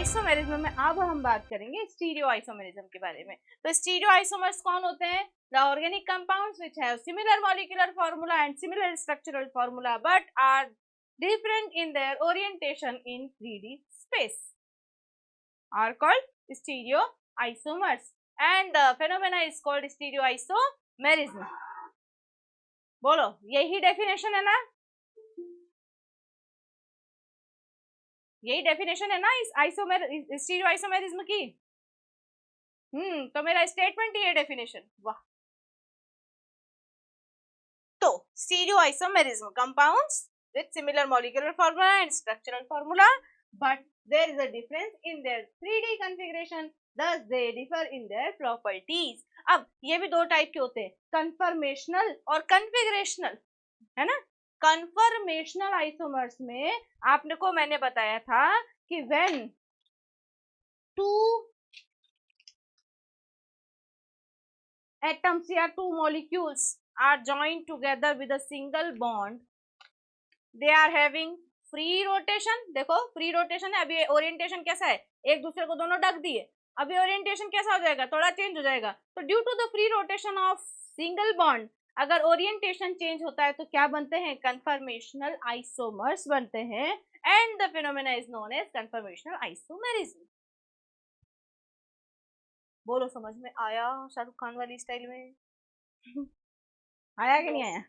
Isomerism में अब हम बात करेंगे स्टीरियो आइसोमेरिज्म के बारे में। तो स्टीरियो आइसोमर्स कौन होते हैं? The organic compounds which have similar molecular formula and similar structural formula but are different in their orientation in 3D space are called stereoisomers and the phenomena is called stereoisomerism. बोलो, यही definition है ना? यही definition है ना इस stereo isomerism की? तो मेरा स्टेटमेंट ही है डेफिनेशन। वाह। तो stereo isomerism compounds with similar molecular formula and structural formula but there is a difference in their 3D configuration, thus they differ in their properties. अब ये भी दो टाइप के होते हैं, कन्फर्मेशनल और कन्फिगरेशनल, है ना? कन्फर्मेशनल आइसोमर्स में आपने को मैंने बताया था कि when two atoms या two molecules are joined together with a single bond, they are having free rotation. देखो फ्री रोटेशन है, अभी ओरिएंटेशन कैसा है, एक दूसरे को दोनों ढक दिए, अभी ओरिएंटेशन कैसा हो जाएगा, थोड़ा चेंज हो जाएगा। तो due to the free rotation of single bond अगर ओरिएंटेशन चेंज होता है तो क्या बनते हैं? कन्फर्मेशनल आइसोमर्स बनते हैं and the phenomena is known as conformational isomerism. बोलो समझ में आया? शाहरुख खान वाली स्टाइल में आया कि नहीं आया?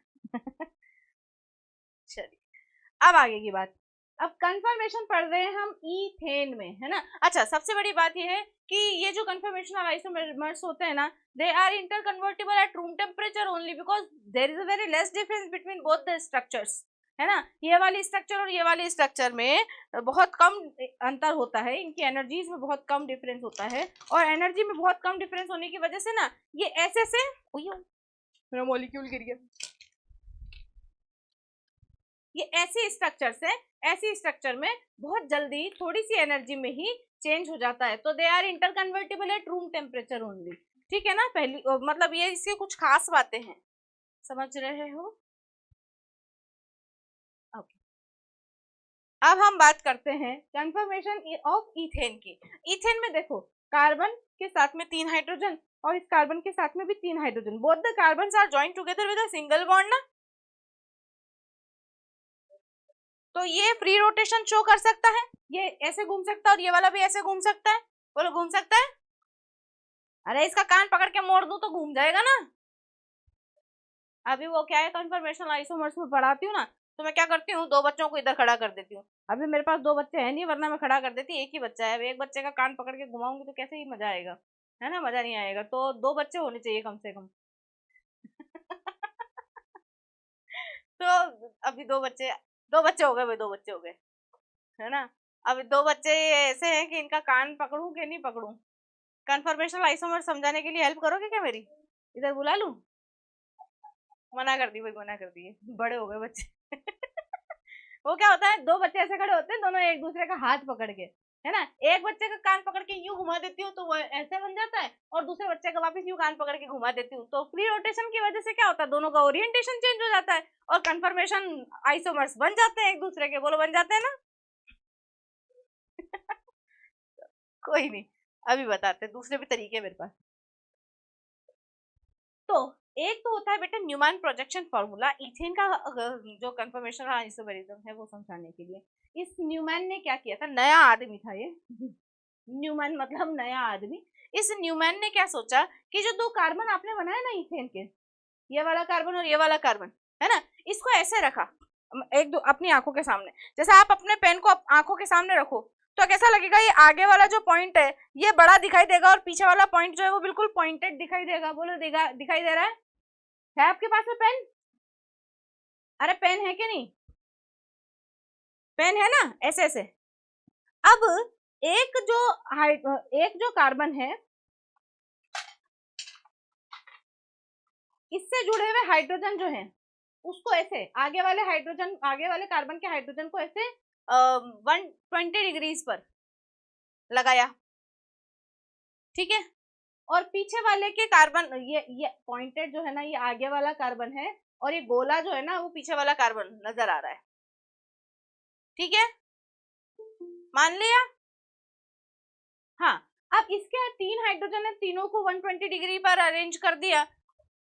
चलिए अब आगे की बात। अब कंफर्मेशन पढ़ रहे हैं हम ईथेन में, है ना? अच्छा, सबसे बड़ी बात यह है कि ये जो कंफर्मेशनल आइसोमर्स होते हैं ना, they are interconvertible at room temperature only because there is a very less difference between both the structures, है ना? ये वाली स्ट्रक्चर और ये वाली स्ट्रक्चर में बहुत कम अंतर होता है, इनकी एनर्जीज में बहुत कम डिफरेंस होता है और एनर्जी में बहुत कम डिफरेंस होने की वजह से ना ये ऐसे से मेरा मॉलिक्यूल गिर गया, ये ऐसी स्ट्रक्चर में बहुत जल्दी थोड़ी सी एनर्जी में ही चेंज हो जाता है। तो they are interconvertible at room temperature only, ठीक है ना? पहली मतलब ये इसके कुछ खास बातें हैं, समझ रहे हो? ओके, अब हम बात करते हैं कंफर्मेशन ऑफ ईथेन की। ईथेन में देखो कार्बन के साथ में 3 हाइड्रोजन और इस कार्बन के साथ में भी 3 hydrogen, both the carbons are joined together with a single bond ना, तो ये फ्री रोटेशन शो कर सकता है, ये ऐसे घूम सकता है और ये वाला भी ऐसे घूम सकता है। बोलो घूम सकता है? अरे इसका कान पकड़ के मोड़ दूं तो घूम जाएगा ना। अभी वो क्या है, कंफर्मेशनल आइसोमर्स में पढ़ाती हूँ ना, तो मैं क्या करती हूँ, 2 बच्चों को इधर खड़ा कर देती हूँ। अभी मेरे पास 2 बच्चे हैं नहीं, वरना मैं खड़ा कर देती, एक ही बच्चा है। अब एक बच्चे का कान पकड़ के घुमाऊंगी तो कैसे ही मजा आएगा, है ना? मजा नहीं आएगा। तो 2 बच्चे होने चाहिए कम से कम। तो अभी 2 बच्चे हो गए भाई, 2 बच्चे हो गए, है ना? अब 2 बच्चे ऐसे हैं कि इनका कान पकड़ूं कि नहीं पकड़ूं? कन्फर्मेशनल आइसोमर समझाने के लिए हेल्प करोगे क्या मेरी? इधर बुला लूं? मना कर दी भाई, मना कर दिए, बड़े हो गए बच्चे। वो क्या होता है, 2 बच्चे ऐसे खड़े होते हैं, दोनों एक दूसरे का हाथ पकड़ के, है ना? एक बच्चे का कान पकड़ के यूं घुमा देती हूँ तो वो ऐसे बन जाता है और दूसरे बच्चे का वापस यूं कान पकड़ के घुमा देती हूँ, तो फ्री रोटेशन की वजह से क्या होता है, दोनों का ओरिएंटेशन चेंज हो जाता है और कंफर्मेशन आइसोमर्स बन जाते हैं एक दूसरे के। बोलो बन जाते हैं ना? कोई नहीं, अभी बताते हैं, दूसरे भी तरीके मेरे पास। तो एक तो होता है बेटा न्यूमैन प्रोजेक्शन फार्मूला, इथेन का जो कंफर्मेशन आइसोमेरिज्म है वो समझाने के लिए। इस न्यूमैन ने क्या किया था, नया आदमी था ये। न्यूमैन मतलब नया आदमी। इस न्यूमैन ने क्या सोचा कि जो 2 कार्बन आपने बनाए ना इथेन के, ये वाला कार्बन और ये वाला कार्बन, है ना, इसको ऐसे रखा एक दो अपनी आंखों के सामने। जैसे आप अपने पेन को आंखों के सामने रखो तो कैसा लगेगा, ये आगे वाला जो पॉइंट है ये बड़ा दिखाई देगा और पीछे वाला पॉइंट जो है वो बिल्कुल पॉइंटेड दिखाई देगा। बोलो दिखाई दे रहा है आपके पास में पेन? अरे पेन है कि नहीं? पेन है ना, ऐसे ऐसे। अब एक जो कार्बन है इससे जुड़े हुए हाइड्रोजन जो है उसको ऐसे आगे वाले कार्बन के हाइड्रोजन को ऐसे 120 डिग्रीज पर लगाया, ठीक है? और पीछे वाले के कार्बन ये पॉइंटेड जो है ना, ये आगे वाला कार्बन है और ये गोला जो है ना वो पीछे वाला कार्बन नजर आ रहा है, ठीक है? मान लिया? हाँ, अब इसके 3 हाइड्रोजन है, तीनों को 120 डिग्री पर अरेंज कर दिया,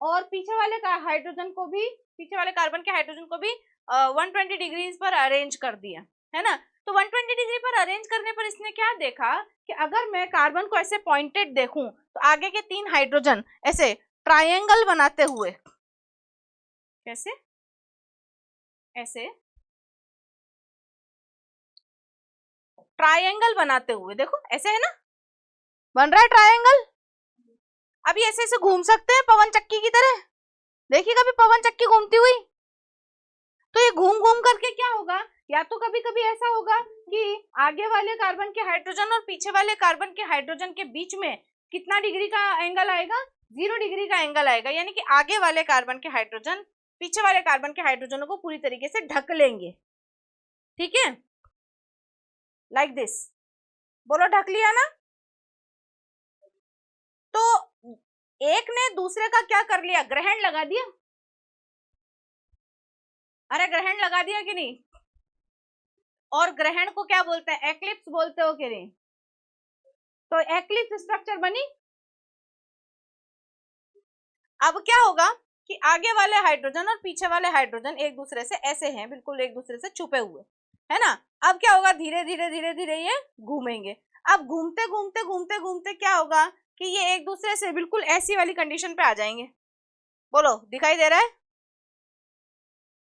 और पीछे वाले का हाइड्रोजन को भी, पीछे वाले कार्बन के हाइड्रोजन को भी 120 डिग्री पर अरेंज कर दिया, है ना। तो 120 डिग्री पर अरेंज करने पर इसने क्या देखा कि अगर मैं कार्बन को ऐसे पॉइंटेड देखूं तो आगे के 3 हाइड्रोजन ऐसे ट्रायंगल बनाते हुए, कैसे, ऐसे ट्रायंगल बनाते हुए, देखो ऐसे है ना, बन रहा है ट्रायंगल। अभी ऐसे ऐसे घूम सकते हैं पवन चक्की की तरह, देखिए कभी पवन चक्की घूमती हुई। तो ये घूम घूम करके क्या होगा, या तो कभी कभी ऐसा होगा कि आगे वाले कार्बन के हाइड्रोजन और पीछे वाले कार्बन के हाइड्रोजन के बीच में कितना डिग्री का एंगल आएगा, 0 डिग्री का एंगल आएगा, यानी कि आगे वाले कार्बन के हाइड्रोजन पीछे वाले कार्बन के हाइड्रोजनों को पूरी तरीके से ढक लेंगे, ठीक है, लाइक दिस। बोलो ढक लिया ना। तो एक ने दूसरे का क्या कर लिया, ग्रहण लगा दिया। अरे ग्रहण लगा दिया कि नहीं। और ग्रहण को क्या बोलते हैं, एक्लिप्स बोलते हो कि नहीं। तो एक्लिप्स स्ट्रक्चर बनी। अब क्या होगा कि आगे वाले हाइड्रोजन और पीछे वाले हाइड्रोजन एक दूसरे से ऐसे हैं, बिल्कुल एक दूसरे से छुपे हुए, है ना। अब क्या होगा, धीरे धीरे धीरे धीरे ये घूमेंगे। अब घूमते घूमते घूमते घूमते क्या होगा कि ये एक दूसरे से बिल्कुल ऐसी वाली कंडीशन पे आ जाएंगे। बोलो दिखाई दे रहा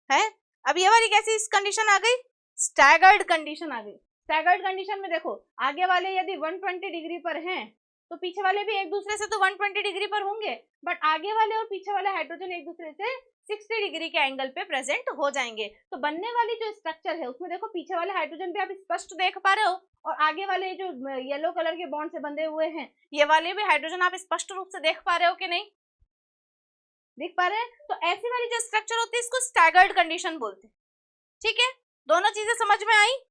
है। अब ये वाली कैसी कंडीशन आ गई, स्टैगर्ड कंडीशन आ गई। स्टैगर्ड कंडीशन में देखो, आगे वाले यदि 120 डिग्री पर हैं तो पीछे वाले भी एक दूसरे से तो 120 डिग्री पर होंगे, बट आगे वाले और पीछे वाले हाइड्रोजन एक दूसरे से 60 डिग्री के एंगल पे प्रेजेंट हो जाएंगे। तो बनने वाली जो स्ट्रक्चर है उसमें देखो, पीछे वाले हाइड्रोजन भी आप स्पष्ट देख पा रहे हो, और आगे वाले जो येलो कलर के बॉन्ड से बंधे हुए हैं ये वाले भी हाइड्रोजन आप स्पष्ट रूप से देख पा रहे हो कि नहीं, देख पा रहे हैं। तो ऐसी वाली जो स्ट्रक्चर होती है इसको स्टैगर्ड कंडीशन बोलते हैं, ठीक है। दोनों चीजें समझ में आई।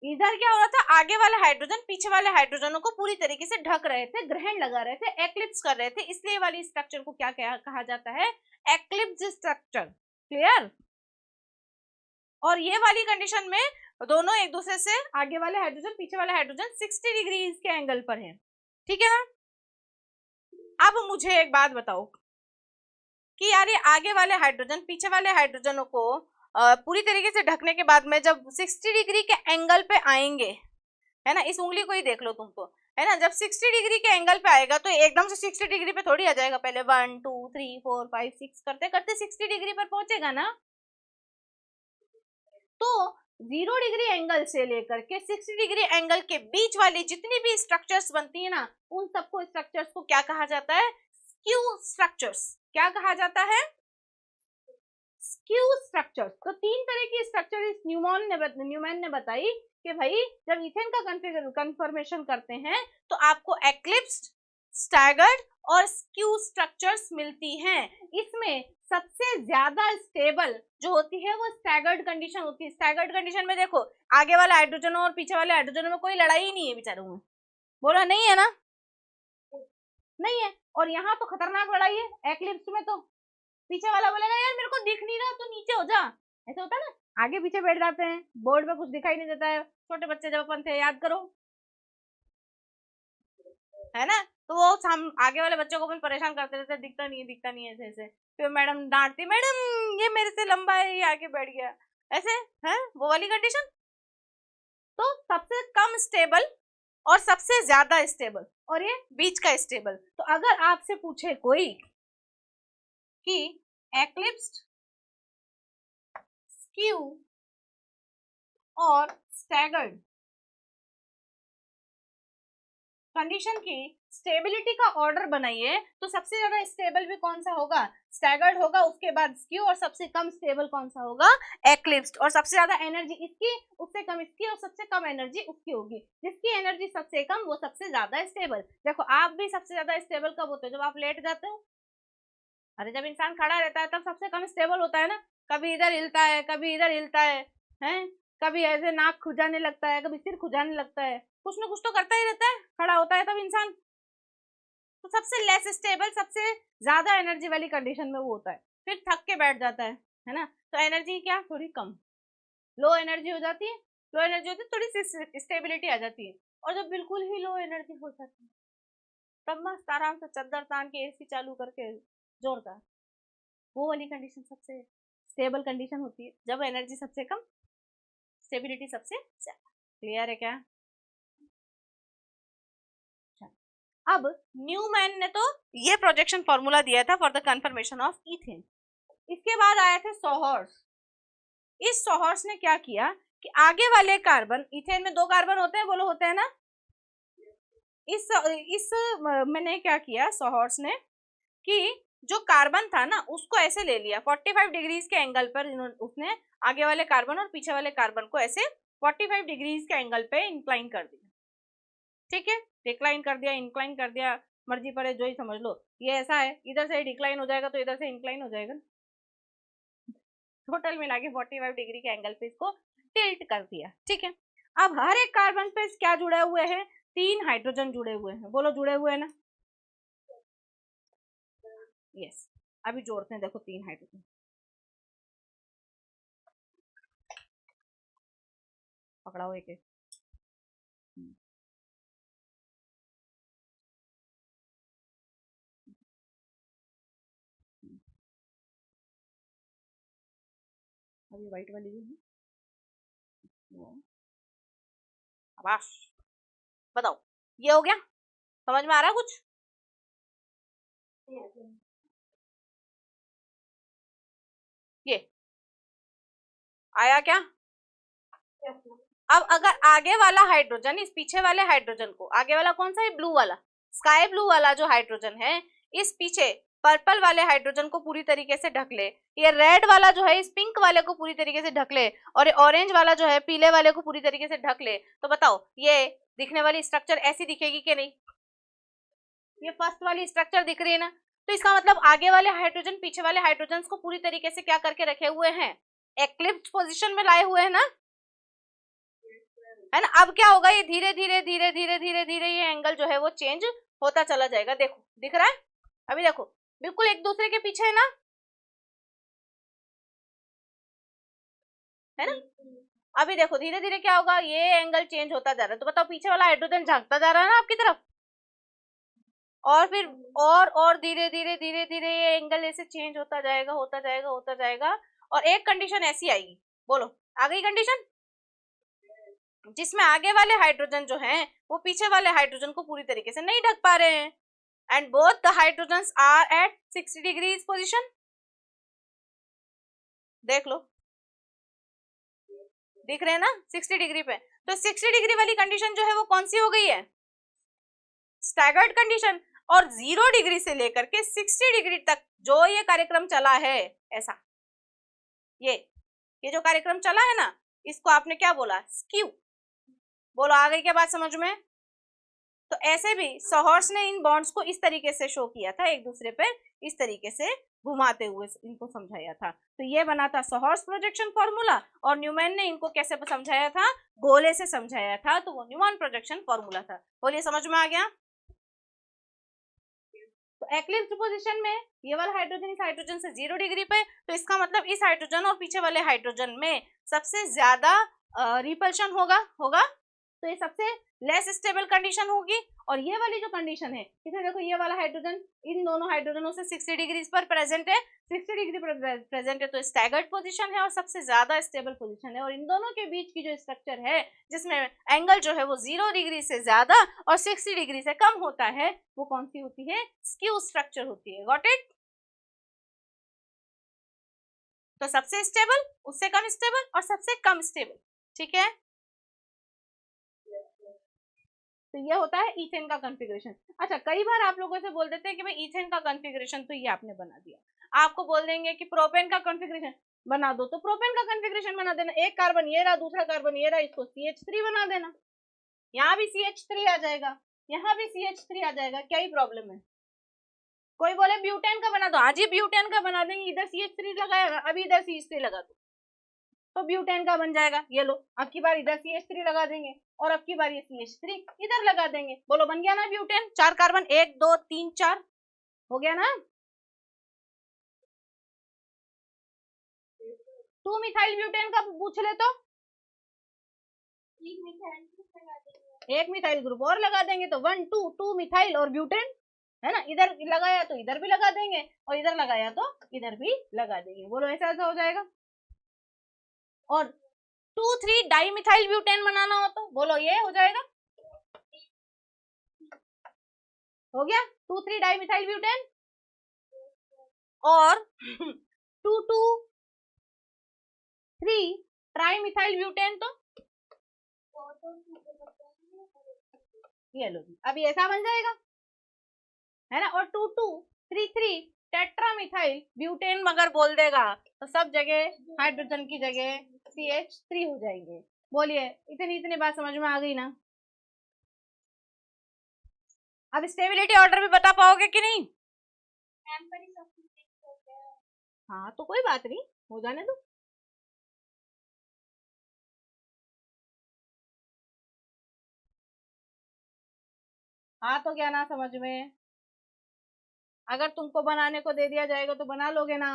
इधर क्या हो रहा था, आगे वाले हाइड्रोजन पीछे वाले हाइड्रोजनों को पूरी तरीके से ढक रहे थे, ग्रहण लगा रहे थे, एक्लिप्स कर रहे थे, इसलिए वाली स्ट्रक्चर को क्या कहा जाता है, एक्लिप्स स्ट्रक्चर। क्लियर। और ये वाली कंडीशन में दोनों एक दूसरे से, आगे वाले हाइड्रोजन पीछे वाले हाइड्रोजन 60 डिग्री के एंगल पर हैं, ठीक है ना। अब मुझे एक बात बताओ कि यार ये आगे वाले हाइड्रोजन पीछे वाले हाइड्रोजनों को पूरी तरीके से ढकने के बाद में जब 60 डिग्री के एंगल पे आएंगे, है ना, इस उंगली को ही देख लो तुम तो, है ना, जब 60 डिग्री के एंगल पे आएगा तो एकदम से 60 डिग्री पे थोड़ी आ जाएगा, पहले 1 2 3 4 5 6 करते करते 60 डिग्री पर पहुंचेगा ना। तो 0 डिग्री एंगल से लेकर के 60 डिग्री एंगल के बीच वाली जितनी भी स्ट्रक्चर्स बनती है ना, उन सबको स्ट्रक्चर्स को क्या कहा जाता है, स्क्यू स्ट्रक्चर्स। क्या कहा जाता है, स्क्यू स्ट्रक्चर्स। तो 3 तरह की स्ट्रक्चर इस न्यूमैन ने बताई कि भाई जब इथेन का कन्फर्मेशन करते हैं तो आपको एक्लिप्स्ड, स्टैगर्ड और स्क्यू स्ट्रक्चर्स मिलती हैं। इसमें सबसे ज्यादा स्टेबल जो होती है वो स्टैगर्ड कंडीशन होती है। स्टैगर्ड कंडीशन में देखो, आगे वाले हाइड्रोजनों और पीछे वाले हाइड्रोजनों में कोई लड़ाई ही नहीं है बेचारों में, बोला नहीं है ना, नहीं है। और यहाँ तो खतरनाक लड़ाई है एक्लिप्स में, तो पीछे वाला बोलेगा यार मेरे को दिख नहीं रहा तो नीचे हो जा, ऐसा होता है ना, आगे पीछे बैठ जाते हैं, बोर्ड में कुछ दिखाई नहीं देता है, छोटे बच्चे जब अपन थे याद करो, है ना। तो वो हम आगे वाले बच्चों को भी परेशान करते रहते, दिखता नहीं है दिखता नहीं है, ऐसे ऐसे, फिर मैडम डांटती, मैडम ये मेरे से लंबा है, ये आके बैठ गया, ऐसे है वो वाली कंडीशन। तो सबसे कम स्टेबल और सबसे ज्यादा स्टेबल और ये बीच का स्टेबल। तो अगर आपसे पूछे कोई कि एक्लिप्स्ड, स्क्यू और स्टैगर्ड कंडीशन की स्टेबिलिटी का ऑर्डर बनाइए, तो सबसे ज्यादा स्टेबल भी कौन सा होगा, स्टैगर्ड होगा, उसके बाद स्क्यू, और सबसे कम स्टेबल कौन सा होगा, एक्लिप्स्ड। और सबसे ज्यादा एनर्जी इसकी, उससे कम इसकी, और सबसे कम एनर्जी उसकी होगी। जिसकी एनर्जी सबसे कम वो सबसे ज्यादा स्टेबल। देखो आप भी सबसे ज्यादा स्टेबल कब होते हो, जब आप लेट जाते हो। अरे जब इंसान खड़ा रहता है तब सबसे कम स्टेबल होता है ना, कभी इधर हिलता है कभी इधर हिलता है, कभी ऐसे नाक खुजाने लगता है, कभी सिर खुजाने लगता है, कुछ ना कुछ तो करता ही रहता है, खड़ा होता है तब इंसान। तो सबसे लेस स्टेबल, सबसे ज्यादा एनर्जी वाली कंडीशन में वो होता है, फिर थक के बैठ जाता है ना। तो एनर्जी क्या थोड़ी कम, लो एनर्जी हो जाती है, लो एनर्जी होती है, थोड़ी सी स्टेबिलिटी आ जाती है। और जब बिल्कुल ही लो एनर्जी हो जाती है तब मस्त आराम से चद्दर तान के एसी चालू करके जोरदार, वो वाली कंडीशन सबसे स्टेबल कंडीशन होती है, जब एनर्जी सबसे कम, स्टेबिलिटी सबसे ज्यादा। क्लियर है क्या? अब न्यूमैन ने तो ये प्रोजेक्शन फॉर्मूला दिया था for the confirmation of ethane. इसके बाद आए थे सोहर्स। इस सोहर्स ने क्या किया कि आगे वाले कार्बन, इथेन में 2 कार्बन होते हैं, बोलो होते हैं ना। इस मैंने क्या किया सोहर्स ने कि जो कार्बन था ना उसको ऐसे ले लिया 45 डिग्रीज के एंगल पर, उसने आगे वाले कार्बन और पीछे वाले कार्बन को ऐसे 45 डिग्रीज के एंगल पे इंक्लाइन कर दिया। ठीक है, डिक्लाइन कर दिया, इंक्लाइन कर दिया, मर्जी पड़े जो ही समझ लो। ये ऐसा है, इधर से डिक्लाइन हो जाएगा तो इधर से इंक्लाइन हो जाएगा, टोटल मिला के 45 डिग्री के एंगल पे इसको टिल्ट कर दिया। ठीक है, अब हर एक कार्बन पे क्या जुड़े हुए हैं? 3 हाइड्रोजन जुड़े हुए हैं, बोलो जुड़े हुए हैं ना। यस, अभी जोड़ते हैं, देखो 3 हाइड्रोजन, पकड़ाओ एक एक। अभी व्हाइट वाली भी है, आवाज बताओ, ये हो गया, समझ में आ रहा कुछ? ये आया क्या? अब अगर आगे वाला हाइड्रोजन इस पीछे वाले हाइड्रोजन को, आगे वाला कौन सा है? ब्लू वाला, स्काई ब्लू वाला जो हाइड्रोजन है इस पीछे पर्पल वाले हाइड्रोजन को पूरी तरीके से ढक ले, ये रेड वाला जो है इस पिंक वाले को पूरी तरीके से ढक ले, और ये ऑरेंज वाला जो है पीले वाले को पूरी तरीके से ढक ले, तो बताओ ये दिखने वाली स्ट्रक्चर ऐसी दिखेगी कि नहीं? ये फर्स्ट वाली स्ट्रक्चर दिख रही है ना, तो इसका मतलब आगे वाले हाइड्रोजन पीछे वाले हाइड्रोजन को पूरी तरीके से क्या करके रखे हुए हैं? एक्लिप्स पोजिशन में लाए हुए हैं ना, है ना। अब क्या होगा, ये धीरे धीरे धीरे धीरे धीरे धीरे ये एंगल जो है वो चेंज होता चला जाएगा। देखो दिख रहा है, अभी देखो बिल्कुल एक दूसरे के पीछे है ना, है ना। अभी देखो धीरे धीरे क्या होगा, ये एंगल चेंज होता जा रहा है, तो बताओ पीछे वाला हाइड्रोजन झांकता जा रहा है ना आपकी तरफ, और फिर और धीरे धीरे धीरे धीरे ये एंगल ऐसे चेंज होता जाएगा, होता जाएगा, होता जाएगा, और एक कंडीशन ऐसी आएगी, बोलो आ गई कंडीशन, जिसमें आगे वाले हाइड्रोजन जो हैं वो पीछे वाले हाइड्रोजन को पूरी तरीके से नहीं ढक पा रहे हैं, and both the hydrogens are at 60 degrees position. देख लो, दिख रहे हैं ना 60 डिग्री पे, तो 60 डिग्री वाली कंडीशन जो है वो कौन सी हो गई है? Staggered condition. और 0 डिग्री से लेकर के 60 डिग्री तक जो ये कार्यक्रम चला है, ऐसा ये जो कार्यक्रम चला है ना, इसको आपने क्या बोला? स्क्यू। बोलो आ गई क्या बात समझ में? तो ऐसे भी सोहर्स ने इन बॉन्ड्स को इस तरीके से शो किया था, एक दूसरे पर इस तरीके से घुमाते हुए इनको समझाया था, तो ये बना था सोहर्स प्रोजेक्शन फॉर्मूला। और न्यूमैन ने इनको कैसे समझाया था? गोले से समझाया था, तो वो न्यूमैन प्रोजेक्शन फॉर्मूला था। बोलिए समझ में आ गया? तो एक्लिप्स पोजीशन में ये वाला हाइड्रोजन इस हाइड्रोजन से 0 डिग्री पे, तो इसका मतलब इस हाइड्रोजन और पीछे वाले हाइड्रोजन में सबसे ज्यादा रिपल्शन होगा, तो ये सबसे लेस स्टेबल कंडीशन होगी। और ये वाली जो कंडीशन है, इसमें देखो ये वाला हाइड्रोजन इन दोनों हाइड्रोजनों से 60 डिग्री पर प्रेजेंट है, 60 डिग्री पर प्रेजेंट है, तो स्टैगर्ड पोजीशन है और सबसे ज्यादा स्टेबल पोजीशन है। और इन दोनों के बीच की जो स्ट्रक्चर है जिसमें एंगल जो है वो 0 डिग्री से ज्यादा और 60 डिग्री से कम होता है, वो कौन सी होती है? स्क्यू स्ट्रक्चर होती है। Got it? तो सबसे स्टेबल, उससे कम स्टेबल और सबसे कम स्टेबल। ठीक है, तो ये होता है इथेन का कॉन्फ़िगरेशन। अच्छा, कई बार आप लोगों से बोल देते हैं कि भाई इथेन का कॉन्फ़िगरेशन तो ये आपने बना दिया, आपको बोल देंगे कि प्रोपेन का कॉन्फ़िगरेशन बना दो, तो प्रोपेन का कॉन्फ़िगरेशन बना देना, एक कार्बन ये रहा, दूसरा कार्बन ये रहा, इसको CH3 बना देना, यहाँ भी CH3 आ जाएगा, यहाँ भी CH3 आ जाएगा, क्या ही प्रॉब्लम है? कोई बोले ब्यूटेन का बना दो, हाँ जी ब्यूटेन का बना देंगे, इधर CH3 लगाएगा, अभी इधर CH3 लगा दो तो ब्यूटेन का बन जाएगा। ये लो, अब की बार इधर CH3 लगा देंगे और अब की बार ये CH3 इधर लगा देंगे, बोलो बन गया ना ब्यूटेन। 4 कार्बन, 1 2 3 4 हो गया ना। 2 मिथाइल ब्यूटेन का पूछ ले तो एक मिथाइल ग्रुप और लगा देंगे तो 1 2 2 मिथाइल और ब्यूटेन, है ना। इधर लगाया तो इधर भी लगा देंगे और इधर लगाया तो इधर भी लगा देंगे। बोलो ऐसा ऐसा हो जाएगा। और 2 3 डाई मिथाइल ब्यूटेन बनाना हो तो बोलो ये हो जाएगा। हो गया 2 3 डाई मिथाइल ब्यूटेन। और 2 2 3 ट्राई मिथाइल ब्यूटेन तो ये लो जी, अभी ऐसा बन जाएगा, है ना। और 2 2 3 3 टेट्रा मिथाइल ब्यूटेन मगर बोल देगा तो सब जगह हाइड्रोजन की जगह CH3 हो जाएंगे। बोलिए इतनी बात समझ में आ गई ना। अब स्टेबिलिटी ऑर्डर भी बता पाओगे कि नहीं? हाँ तो कोई बात नहीं, हो जाने दो। हाँ तो क्या ना समझ में, अगर तुमको बनाने को दे दिया जाएगा तो बना लोगे ना?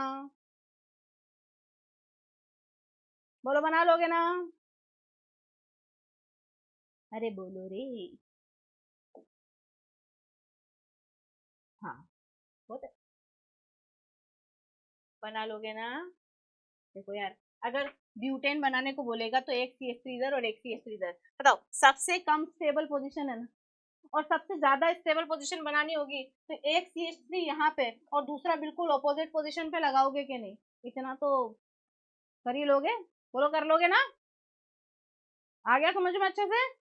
बोलो बना लोगे ना? अरे बोलो रे। हाँ बहुत बना लोगे ना। देखो यार, अगर ब्यूटेन बनाने को बोलेगा तो एक CH3 इधर और एक CH3 इधर, बताओ सबसे कम स्टेबल पोजीशन है ना, और सबसे ज्यादा स्टेबल पोजीशन बनानी होगी तो एक CH3 यहाँ पे और दूसरा बिल्कुल ऑपोजिट पोजीशन पे लगाओगे कि नहीं? इतना तो कर ही लोगे। बोलो कर लोगे ना? आ गया समझ में अच्छे से?